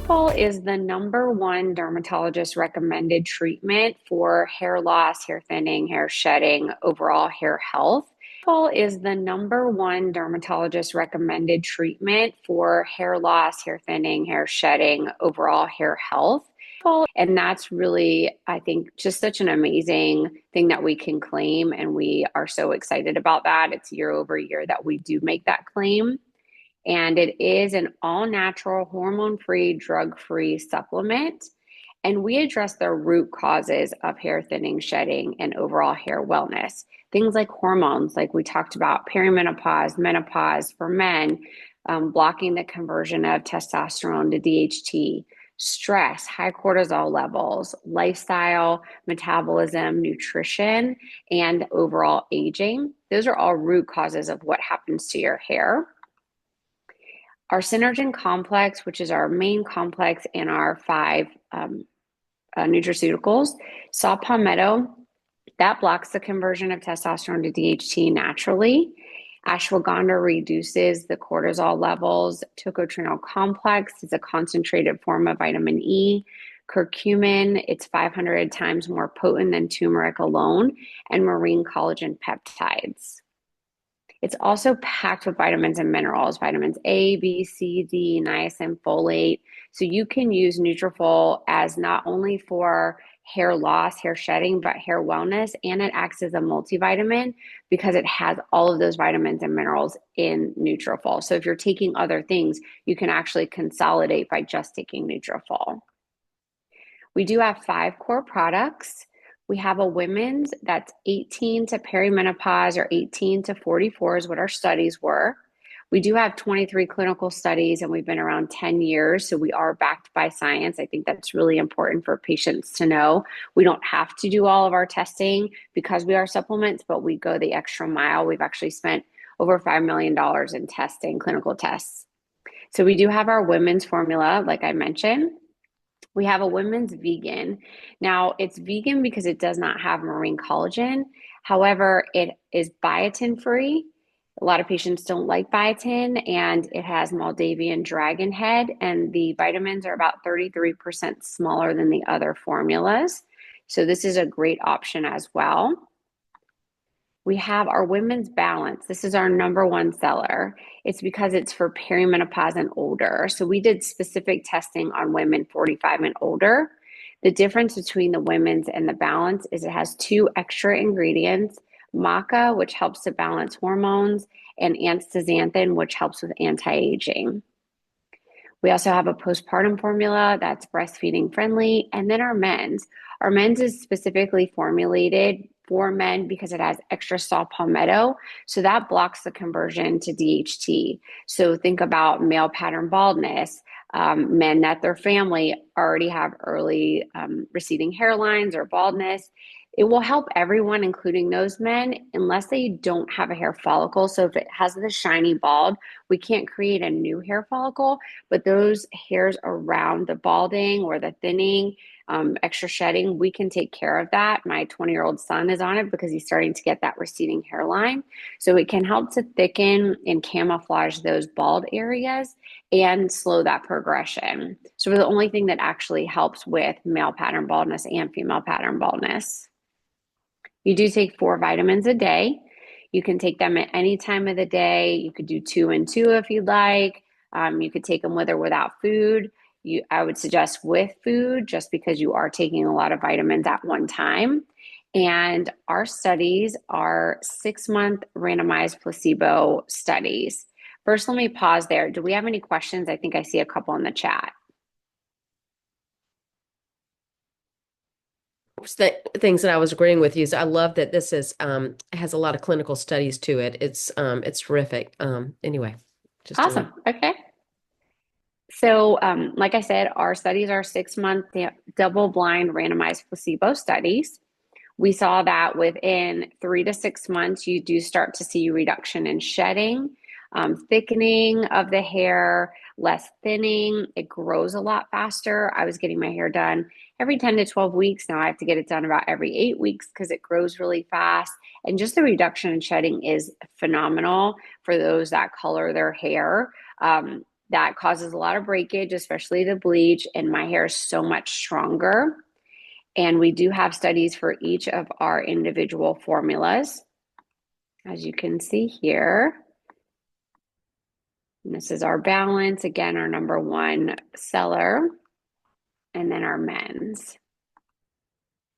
Nutrafol is the #1 dermatologist recommended treatment for hair loss, hair thinning, hair shedding, overall hair health. Nutrafol is the #1 dermatologist recommended treatment for hair loss, hair thinning, hair shedding, overall hair health. And that's really, I think, just such an amazing thing that we can claim. And we are so excited about that. It's year over year that we do make that claim. And it is an all natural, hormone free, drug free supplement. And we address the root causes of hair thinning, shedding, and overall hair wellness. Things like hormones, like we talked about, perimenopause, menopause for men, blocking the conversion of testosterone to DHT, stress, high cortisol levels, lifestyle, metabolism, nutrition, and overall aging. Those are all root causes of what happens to your hair. Our Synergen complex, which is our main complex in our 5 nutraceuticals, saw palmetto, that blocks the conversion of testosterone to DHT naturally. Ashwagandha reduces the cortisol levels. Tocotrienol complex is a concentrated form of vitamin E. Curcumin, it's 500 times more potent than turmeric alone, and marine collagen peptides. It's also packed with vitamins and minerals, vitamins A, B, C, D, niacin, folate. So you can use Nutrafol as not only for hair loss, hair shedding, but hair wellness, and it acts as a multivitamin because it has all of those vitamins and minerals in Nutrafol. So if you're taking other things, you can actually consolidate by just taking Nutrafol. We do have 5 core products. We have a women's that's 18 to perimenopause, or 18 to 44 is what our studies were. We do have 23 clinical studies, and we've been around 10 years, so we are backed by science. I think that's really important for patients to know. We don't have to do all of our testing because we are supplements, but we go the extra mile. We've actually spent over $5 million in testing, clinical tests. So we do have our women's formula, like I mentioned. We have a women's vegan. Now, it's vegan because it does not have marine collagen. However, it is biotin free. A lot of patients don't like biotin, and it has Maldavian dragon head, and the vitamins are about 33% smaller than the other formulas. So this is a great option as well. We have our women's balance. This is our #1 seller. It's because it's for perimenopause and older. So we did specific testing on women 45 and older. The difference between the women's and the balance is it has 2 extra ingredients, maca, which helps to balance hormones, and astaxanthin, which helps with anti-aging. We also have a postpartum formula that's breastfeeding friendly, and then our men's. Our men's is specifically formulated for men because it has extra saw palmetto, so that blocks the conversion to DHT. So think about male pattern baldness, men that their family already have early receding hairlines or baldness. It will help everyone, including those men, unless they don't have a hair follicle. So if it has the shiny bald, we can't create a new hair follicle, but those hairs around the balding or the thinning, extra shedding, we can take care of that. My 20-year-old son is on it because he's starting to get that receding hairline. So it can help to thicken and camouflage those bald areas and slow that progression. So we're the only thing that actually helps with male pattern baldness and female pattern baldness. You do take 4 vitamins a day. You can take them at any time of the day. You could do 2 and 2 if you'd like. You could take them with or without food. I would suggest with food just because you are taking a lot of vitamins at one time. And our studies are 6-month randomized placebo studies. First, let me pause there. Do we have any questions? I think I see a couple in the chat. Things that I was agreeing with you is I love that this is has a lot of clinical studies to it. It's terrific. Anyway, just awesome. Okay. So, like I said, our studies are 6-month double-blind randomized placebo studies. We saw that within 3 to 6 months, you do start to see reduction in shedding, thickening of the hair, less thinning. It grows a lot faster. I was getting my hair done every 10 to 12 weeks. Now I have to get it done about every 8 weeks because it grows really fast. And just the reduction in shedding is phenomenal for those that color their hair. that causes a lot of breakage, especially the bleach, and my hair is so much stronger. And we do have studies for each of our individual formulas, as you can see here. And this is our balance, again, our number one seller, and then our men's.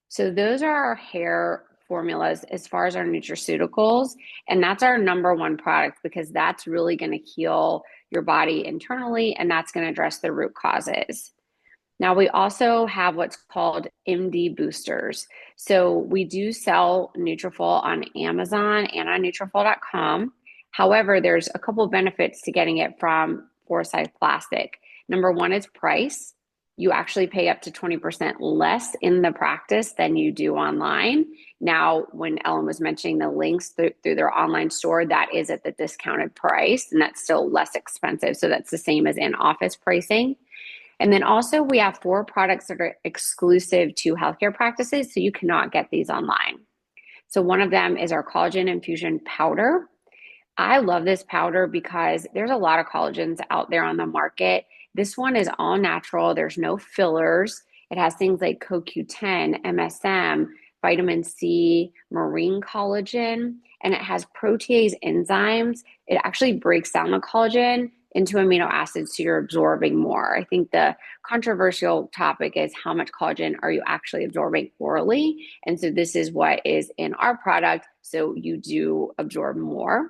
So those are our hair formulas as far as our nutraceuticals. And that's our number one product because that's really going to heal your body internally and that's going to address the root causes. Now, we also have what's called MD boosters. So we do sell Nutrafol on Amazon and on Nutrafol.com. However, there's a couple of benefits to getting it from Forsyth Plastic. Number one is price. You actually pay up to 20% less in the practice than you do online. Now, when Ellen was mentioning the links through their online store, that is at the discounted price, and that's still less expensive. So that's the same as in-office pricing. And then also we have 4 products that are exclusive to healthcare practices, so you cannot get these online. So one of them is our collagen infusion powder. I love this powder because there's a lot of collagens out there on the market. This one is all natural. There's no fillers. It has things like CoQ10, MSM, vitamin C, marine collagen, and it has protease enzymes. It actually breaks down the collagen into amino acids so you're absorbing more. I think the controversial topic is how much collagen are you actually absorbing orally? And so this is what is in our product, so you do absorb more.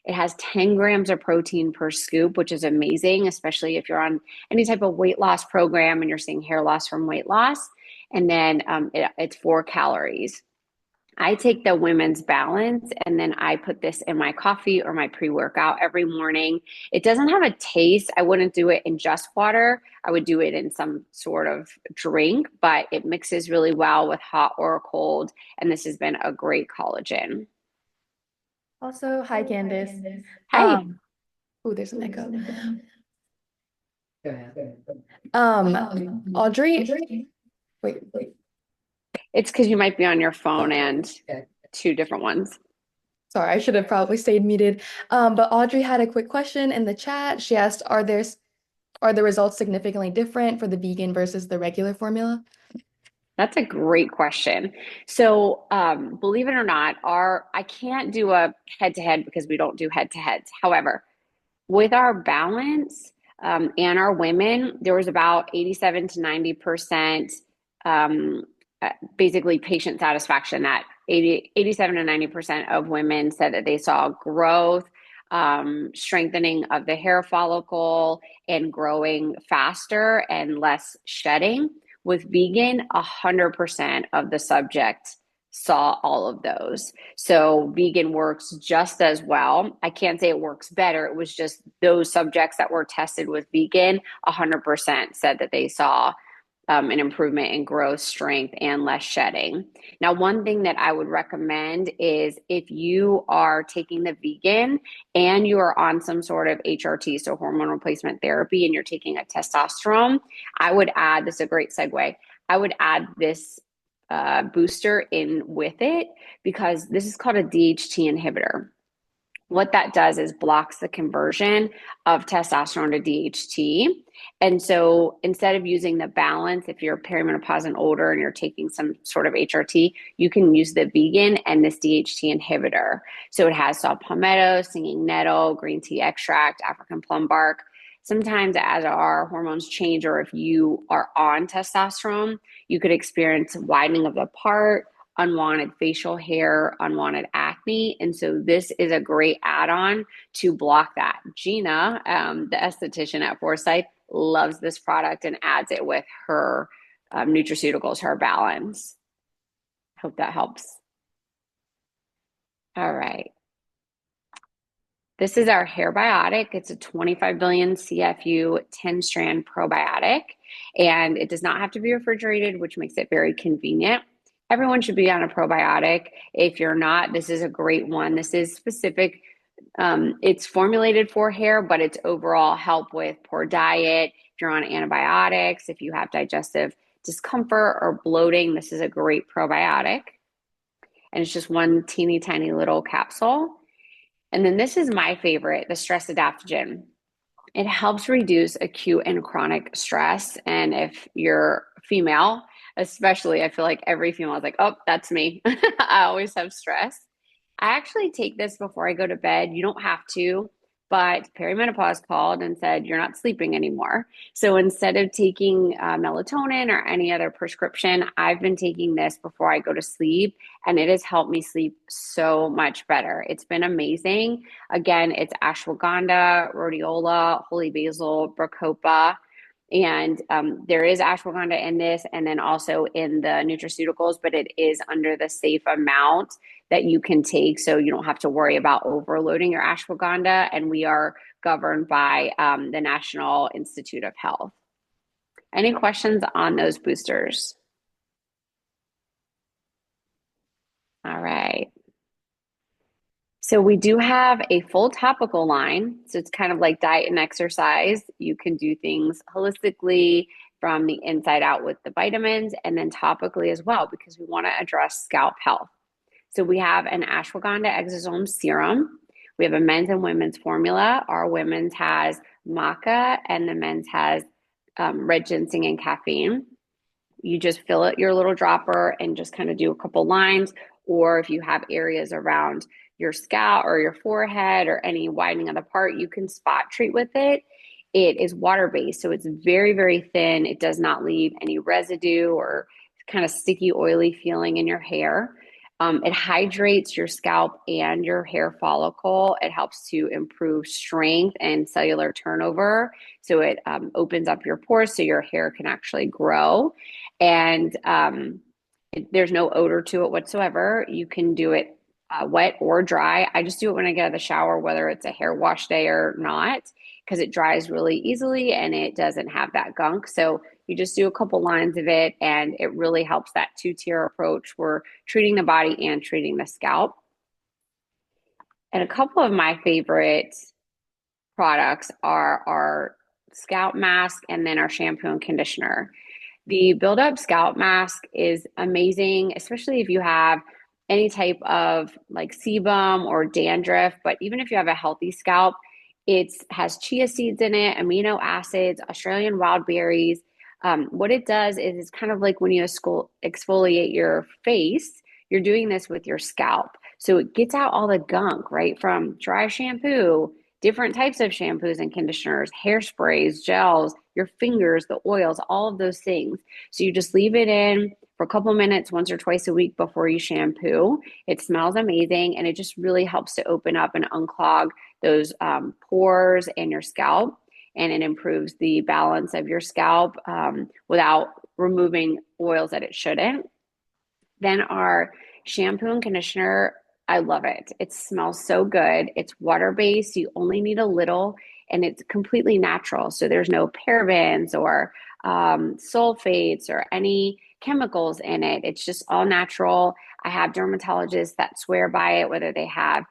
It has 10 grams of protein per scoop, which is amazing, especially if you're on any type of weight loss program and you're seeing hair loss from weight loss. And then it's 4 calories. I take the women's balance and then I put this in my coffee or my pre-workout every morning. It doesn't have a taste. I wouldn't do it in just water. I would do it in some sort of drink, but it mixes really well with hot or cold. And this has been a great collagen. Also, hi Candice. Hi. Oh, there's an echo. Go ahead. Audrey, wait. It's because you might be on your phone and Okay. 2 different ones. Sorry, I should have probably stayed muted. But Audrey had a quick question in the chat. She asked, are the results significantly different for the vegan versus the regular formula? That's a great question. So, believe it or not, I can't do a head-to-head because we don't do head-to-heads. However, with our balance and our women, there was about 87 to 90% basically patient satisfaction. That 87 to 90% of women said that they saw growth, strengthening of the hair follicle, and growing faster and less shedding. With vegan, 100% of the subjects saw all of those. So vegan works just as well. I can't say it works better. It was just those subjects that were tested with vegan, 100% said that they saw an improvement in growth, strength, and less shedding. Now, one thing that I would recommend is if you are taking the vegan and you are on some sort of HRT, so hormone replacement therapy, and you're taking a testosterone, I would add, this is a great segue, I would add this booster in with it because this is called a DHT inhibitor. What that does is blocks the conversion of testosterone to DHT. And so instead of using the balance, if you're perimenopause and older and you're taking some sort of HRT, you can use the vegan and this DHT inhibitor. So it has saw palmetto, singing nettle, green tea extract, African plum bark. Sometimes as our hormones change or if you are on testosterone, you could experience widening of the part, unwanted facial hair, unwanted acne. And so this is a great add-on to block that. Gina, the esthetician at Forsyth, loves this product and adds it with her nutraceuticals, her balance. Hope that helps. All right. This is our hair biotic. It's a 25 billion CFU 10-strand probiotic, and it does not have to be refrigerated, which makes it very convenient. Everyone should be on a probiotic. If you're not, this is a great one. This is specific. It's formulated for hair, but it's overall help with poor diet. If you're on antibiotics, if you have digestive discomfort or bloating, this is a great probiotic. And it's just one teeny tiny little capsule. And then this is my favorite, the stress adaptogen. It helps reduce acute and chronic stress. And if you're female, especially, I feel like every female is like, oh, that's me. I always have stress. I actually take this before I go to bed. You don't have to, but perimenopause called and said, you're not sleeping anymore. So instead of taking melatonin or any other prescription, I've been taking this before I go to sleep, and it has helped me sleep so much better. It's been amazing. Again, it's ashwagandha, rhodiola, holy basil, bacopa. And there is ashwagandha in this, and then also in the nutraceuticals, but it is under the safe amount that you can take. So you don't have to worry about overloading your ashwagandha. And we are governed by the National Institute of Health. Any questions on those boosters? All right. So we do have a full topical line. So it's kind of like diet and exercise. You can do things holistically from the inside out with the vitamins, and then topically as well, because we want to address scalp health. So we have an ashwagandha exosome serum. We have a men's and women's formula. Our women's has maca and the men's has red ginseng and caffeine. You just fill it your little dropper and just kind of do a couple lines. Or if you have areas around your scalp or your forehead or any widening of the part, you can spot treat with it. It is water-based, so it's very, very thin. It does not leave any residue or kind of sticky, oily feeling in your hair. It hydrates your scalp and your hair follicle. It helps to improve strength and cellular turnover. So it opens up your pores so your hair can actually grow. And there's no odor to it whatsoever. You can do it wet or dry. I just do it when I get out of the shower, whether it's a hair wash day or not, because it dries really easily and it doesn't have that gunk. So you just do a couple lines of it, and it really helps that two-tier approach. We're treating the body and treating the scalp. And a couple of my favorite products are our scalp mask and then our shampoo and conditioner. The Build Up Scalp Mask is amazing, especially if you have any type of like sebum or dandruff. But even if you have a healthy scalp, it has chia seeds in it, amino acids, Australian wild berries. What it does is it's kind of like when you exfoliate your face, you're doing this with your scalp. So it gets out all the gunk, right? From dry shampoo, different types of shampoos and conditioners, hairsprays, gels, your fingers, the oils, all of those things. So you just leave it in for a couple of minutes once or twice a week before you shampoo. It smells amazing, and it just really helps to open up and unclog those pores in your scalp, and it improves the balance of your scalp without removing oils that it shouldn't. Then our shampoo and conditioner, I love it. It smells so good. It's water-based. You only need a little, and it's completely natural. So there's no parabens or sulfates or any chemicals in it. It's just all natural. I have dermatologists that swear by it, whether they have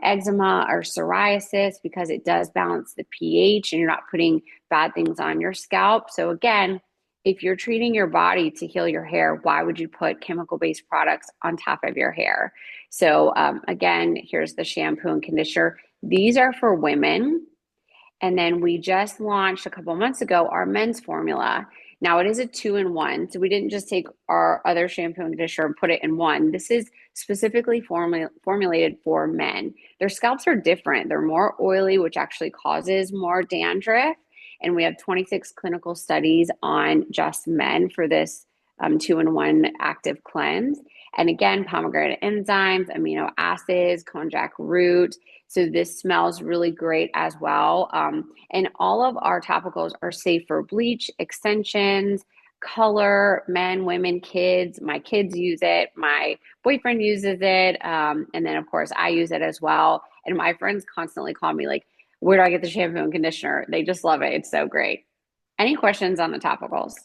eczema or psoriasis, because it does balance the pH and you're not putting bad things on your scalp. So again, if you're treating your body to heal your hair, why would you put chemical-based products on top of your hair? So again, here's the shampoo and conditioner. These are for women. And then we just launched a couple months ago our men's formula. Now it is a 2-in-1. So we didn't just take our other shampoo and conditioner and put it in one. This is specifically formulated for men. Their scalps are different. They're more oily, which actually causes more dandruff. And we have 26 clinical studies on just men for this 2-in-1 active cleanse. And again, pomegranate enzymes, amino acids, konjac root. So this smells really great as well. And all of our topicals are safe for bleach, extensions, color, men, women, kids. My kids use it. My boyfriend uses it. And then, of course, I use it as well. And my friends constantly call me like, where do I get the shampoo and conditioner? They just love it. It's so great. Any questions on the topicals?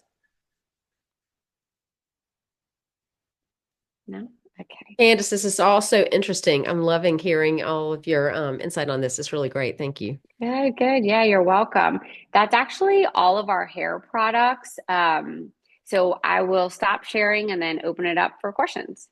No? Okay. Candice, this is all so interesting. I'm loving hearing all of your insight on this. It's really great. Thank you. Good, good. Yeah, you're welcome. That's actually all of our hair products. So I will stop sharing and then open it up for questions.